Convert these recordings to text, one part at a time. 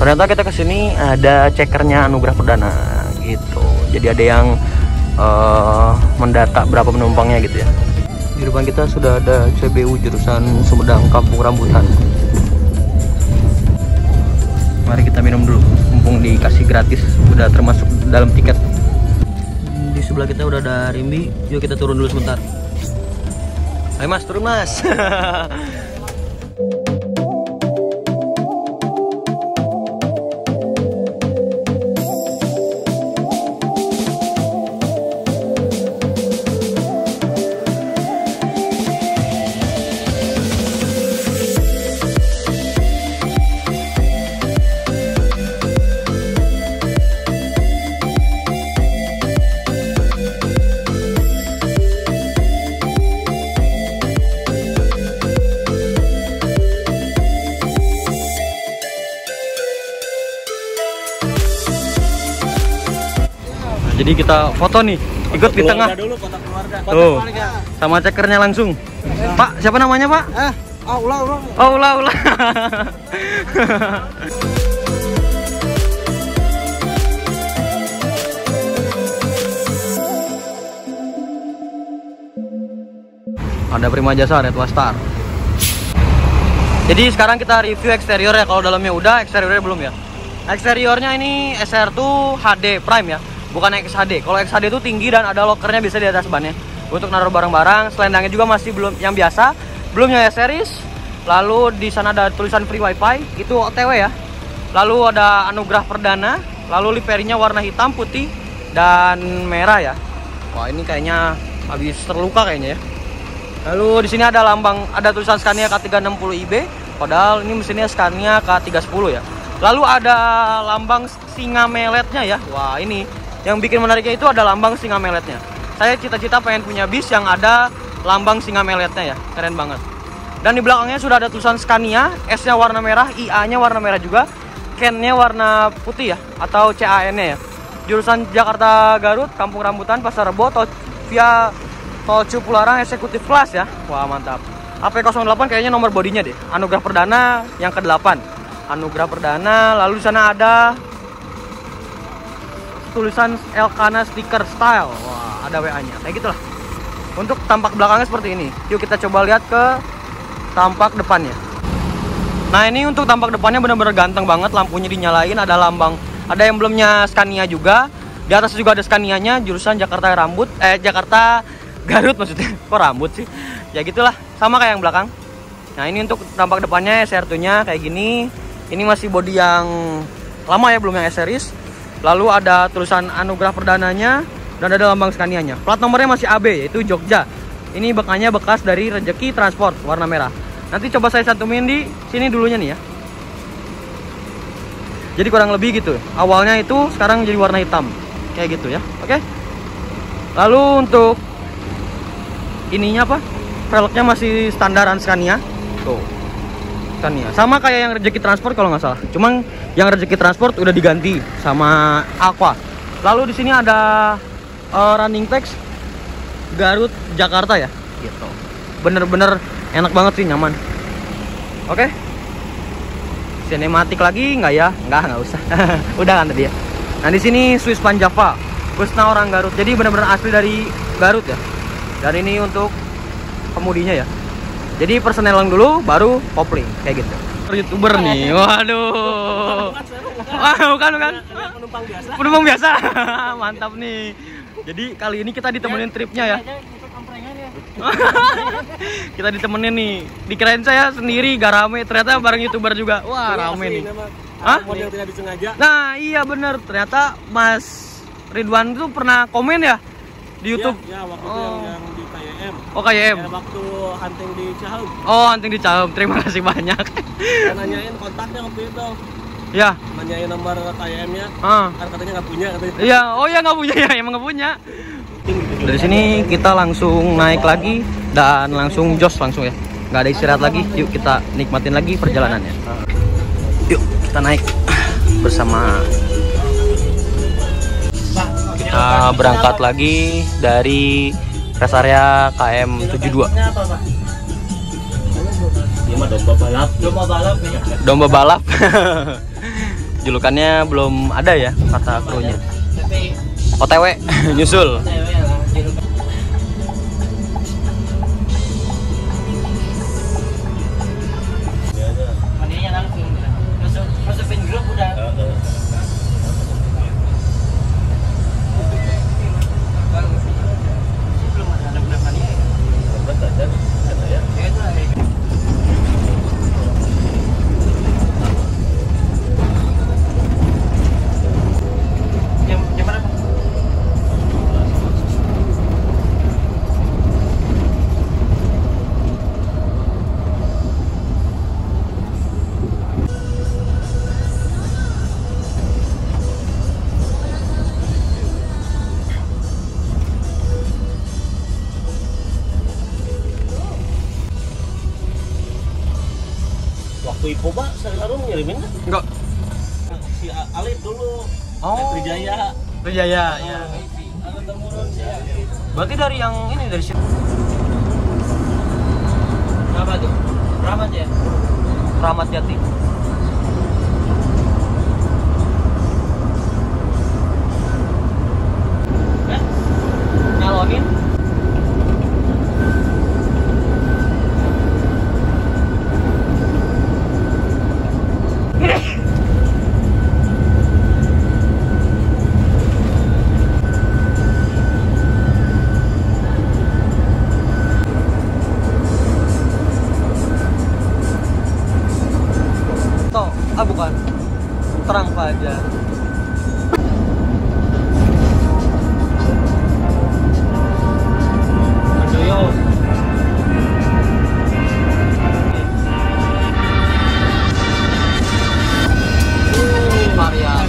Ternyata kita kesini ada cekernya Anugerah Perdana gitu. Jadi ada yang mendata berapa penumpangnya gitu ya. Di depan kita sudah ada CBU jurusan Sumedang Kampung Rambutan. Mari kita minum dulu, mumpung dikasih gratis, udah termasuk dalam tiket. Di sebelah kita udah ada Rimbi, yuk kita turun dulu sebentar. Ayo mas, turun mas. Jadi kita foto nih, ikut di tengah. Dulu, foto keluarga. Tuh, sama cekernya langsung. Pak, siapa namanya Pak? Ula. Oh, Ula. Ada Prima Jasa, Red Star. Jadi sekarang kita review eksterior ya. Kalau dalamnya udah, eksteriornya belum ya. Eksteriornya ini SR2 HD Prime ya, bukan XHD. Kalau XHD itu tinggi dan ada lockernya bisa di atas bannya untuk naruh barang-barang. Selendangnya juga masih belum yang biasa, belum yang series. Lalu di sana ada tulisan free wifi, itu OTW ya. Lalu ada Anugerah Perdana, lalu liverinya warna hitam, putih, dan merah ya. Wah, ini kayaknya habis terluka kayaknya ya. Lalu di sini ada lambang, ada tulisan Scania K360IB, padahal ini mesinnya Scania K310 ya. Lalu ada lambang singa meletnya ya. Wah, ini yang bikin menariknya itu ada lambang singa meletnya. Saya cita-cita pengen punya bis yang ada lambang singa meletnya ya. Keren banget. Dan di belakangnya sudah ada tulisan Scania, S-nya warna merah, IA-nya warna merah juga, CAN-nya warna putih ya, atau CAN-nya ya. Jurusan Jakarta Garut, Kampung Rambutan, Pasar Rebo, via Tol Cipularang eksekutif kelas ya. Wah, mantap. AP08 kayaknya nomor bodinya deh. Anugerah Perdana yang ke-8. Anugerah Perdana, lalu di sana ada tulisan Elkana stiker style. Wah, ada WA-nya. Kayak gitulah. Untuk tampak belakangnya seperti ini. Yuk kita coba lihat ke tampak depannya. Nah, ini untuk tampak depannya benar-benar ganteng banget. Lampunya dinyalain, ada lambang, ada emblemnya Scania juga. Di atas juga ada Scania-nya, jurusan Jakarta Jakarta Garut maksudnya. Kok rambut sih? Ya gitulah, sama kayak yang belakang. Nah, ini untuk tampak depannya SR2-nya kayak gini. Ini masih bodi yang lama ya, belum yang S-Series. Lalu ada tulisan Anugerah Perdananya dan ada lambang Scania-nya. Plat nomornya masih AB, yaitu Jogja. Ini bekannya bekas dari Rezeki Transport, warna merah. Nanti coba saya santumin di sini dulunya nih ya. Jadi kurang lebih gitu. Awalnya itu, sekarang jadi warna hitam. Kayak gitu ya, oke? Lalu untuk ininya apa? Velgnya masih standaran Scania. Tuh. Scania. Sama kayak yang Rezeki Transport kalau nggak salah. Cuman yang Rezeki Transport udah diganti sama Aqua. Lalu di sini ada running text Garut Jakarta ya. Gitu. Bener-bener enak banget sih, nyaman. Oke. Sinematik lagi nggak ya? Nggak usah. Udah kan tadi ya. Nah, di sini Swiss Panjava. Busna orang Garut. Jadi bener-bener asli dari Garut ya. Dan ini untuk kemudinya ya. Jadi persenelan dulu, baru kopling kayak gitu. YouTuber nih, waduh. Wah, bukan. Penumpang biasa. Mantap nih. Jadi kali ini kita ditemenin tripnya ya. Kita ditemenin nih. Dikirain saya sendiri, gak rame. Ternyata bareng YouTuber juga. Wah, rame nih. Hah? Tidak disengaja. Nah, iya bener. Ternyata Mas Ridwan tuh pernah komen ya di YouTube. Ya, waktu itu yang di KYM. Oh, KYM. Ya, waktu hunting di Cahem. Oh, hunting di Cahem. Terima kasih banyak. Saya nanyain kontaknya waktu itu. Ya. Nanyain nomor KYM-nya. Kan katanya nggak punya katanya. Iya, oh ya nggak punya ya, emang nggak punya. Dari sini kita langsung naik lagi dan langsung jos langsung ya. Nggak ada istirahat lagi. Yuk kita nikmatin lagi perjalanannya. Yuk kita naik bersama. Kita berangkat lagi dari rest area KM 72. Domba balap. julukannya belum ada ya kata krunya. OTW nyusul. Manianya langsung masukin grup udah. Belum ada mania ya. Waktu Ipo Pak, sekarang ngirimin kan? Enggak. Si Alif dulu. Oh. Trijaya. Trijaya ya. Ada temurun si Alif. Berarti dari yang ini dari situ. Apa tuh? Ramat ya? Ramat Jati. Nyalonin. Bukan terang fajar. Aduh, varian.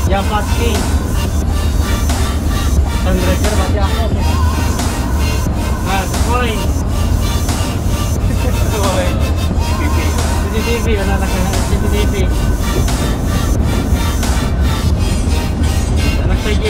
Yang pasti temperatur pasti aku nah sekolah CCTV anak-anak CCTV anak PJ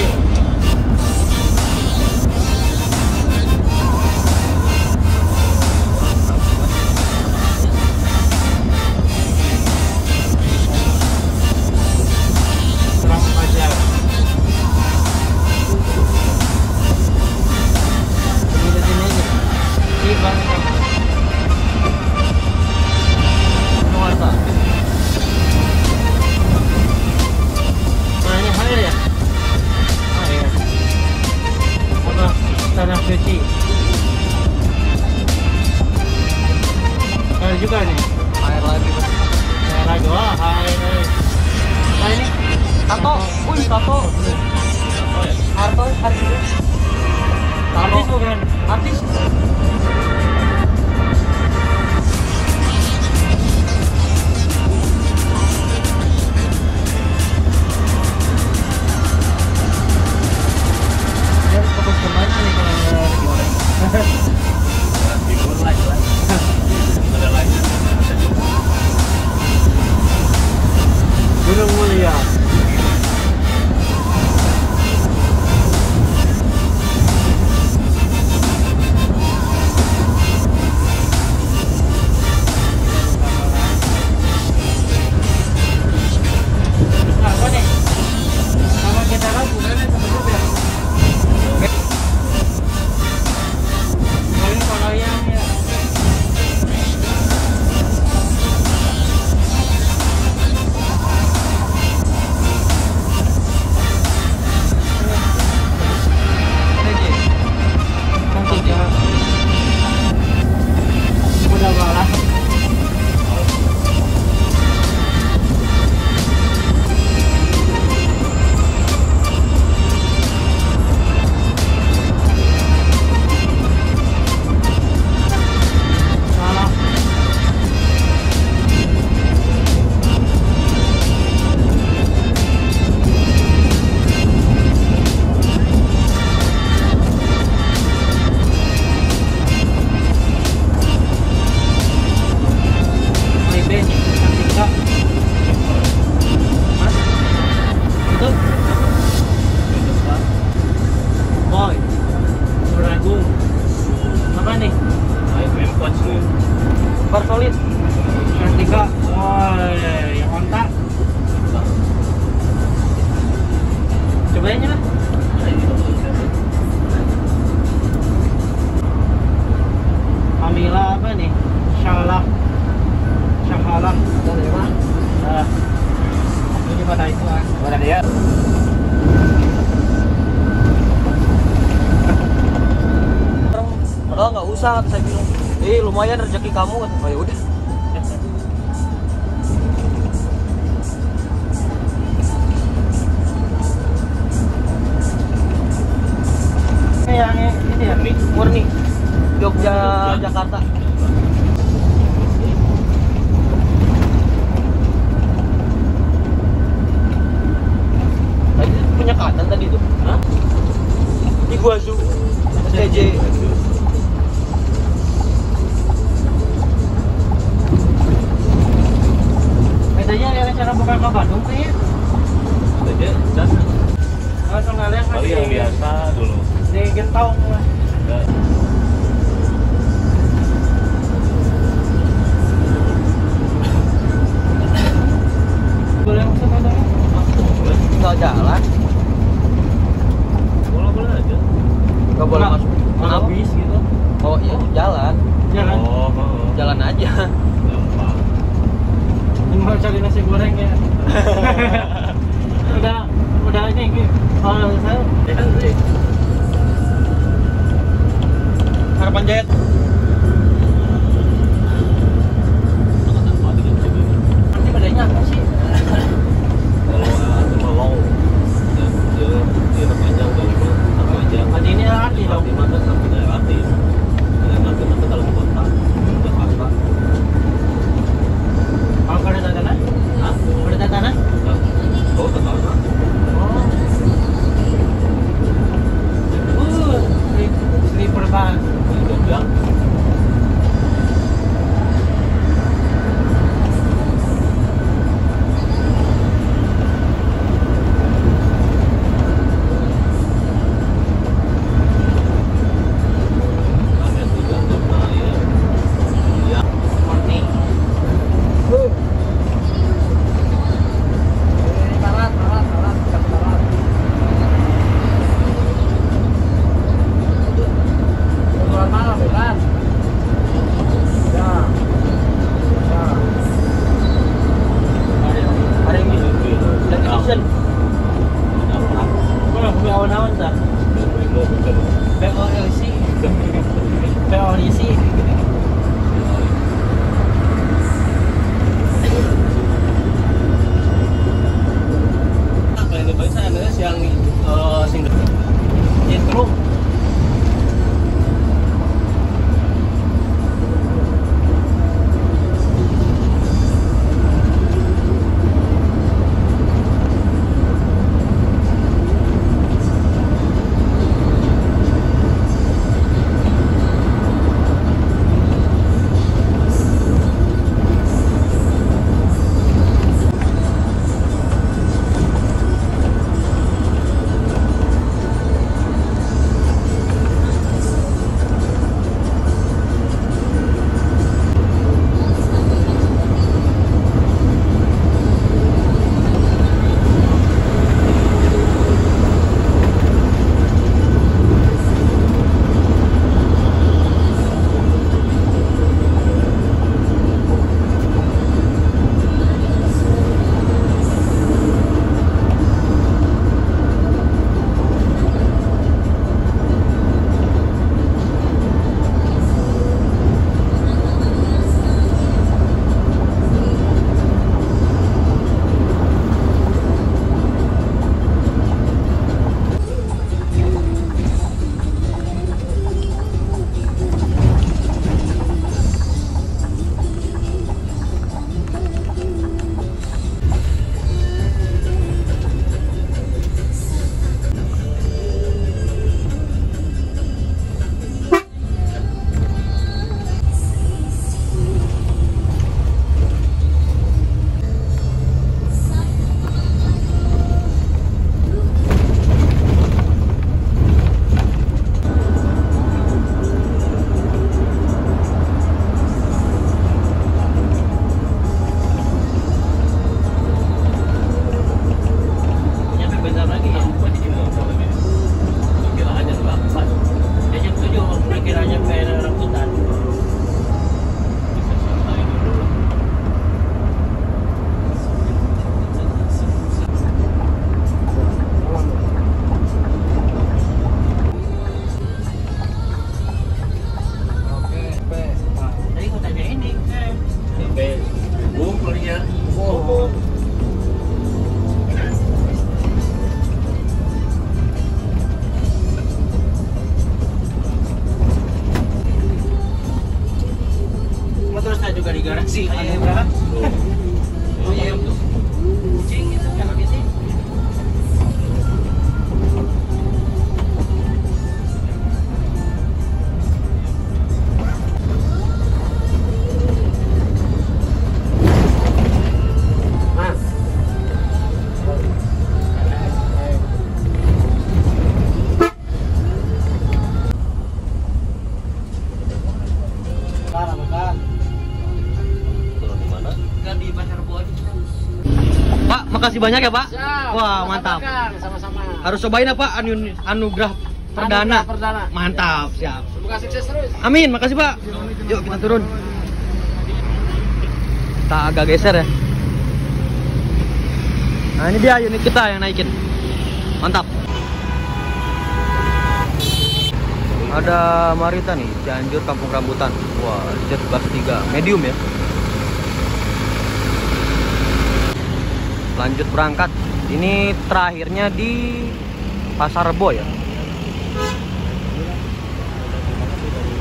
tanah suci. Air juga nih. Air lagi. Air lagi. Wah, air. Nah ini Tato. Wih, tato. Arto, artis. artis bukan? Artis. Gunung Mulia. susah, saya bilang. Lumayan rezeki kamu, kata. Oh ya udah. Yang ini ya, Murni Jogja, Jakarta. Tadi penyekatan tadi tuh. Hah? Di Guazu. STJ. bedanya yang cara bukan ke Bandung tuh ya. Aja dan Langsung ngalian kali yang biasa dulu. di Gentong. Boleh masuk bedanya? Tinggal jalan. Boleh aja. Gak boleh masuk. Kenapa? Bis gitu. Oh iya, jalan. Jalan. Jalan aja. Gampang. Ini mau cari nasi goreng ya. udah ini kalau saya Harapan Jaya. ini bedanya apa sih? Kalau dia terpanjang udah lima sampai aja. Tadi ini arti dong. Lima kan sampai dari arti. Dan nanti kalau ke kota udah pasrah. Kalau ada tanah? Hah? Ada tanah? Oh, tetap. Sleeper banget. Jogja. garasi Anugrah. Kucing itu kan habisnya. Turun di mana? Di Pasar Rebo aja. Pak, makasih banyak ya Pak. Siap. Wah, mantap. Sama-sama. Harus cobain apa anugerah perdana. Perdana. Mantap, siap. Semoga sukses terus. Amin, makasih Pak. Yuk kita turun. Kita agak geser ya. Nah ini dia unit kita yang naikin. Mantap. Ada Marita nih, Cianjur Kampung Rambutan. Wah, jet kelas 3, medium ya. Lanjut berangkat. Ini terakhirnya di Pasar Rebo ya.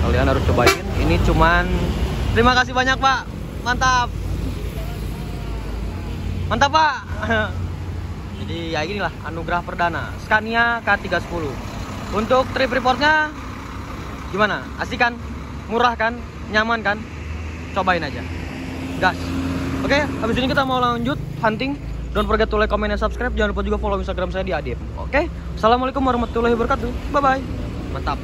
Kalian harus cobain. Ini cuman. Terima kasih banyak Pak. Mantap. Mantap Pak. Jadi ya inilah anugerah perdana Scania K310. Untuk trip reportnya gimana? Asik kan? Murah kan? Nyaman kan? Cobain aja. Gas. Oke, habis ini kita mau lanjut hunting. Don't forget to like, comment, and subscribe. Jangan lupa juga follow Instagram saya di Adip. Oke? Assalamualaikum warahmatullahi wabarakatuh. Bye bye. Mantap.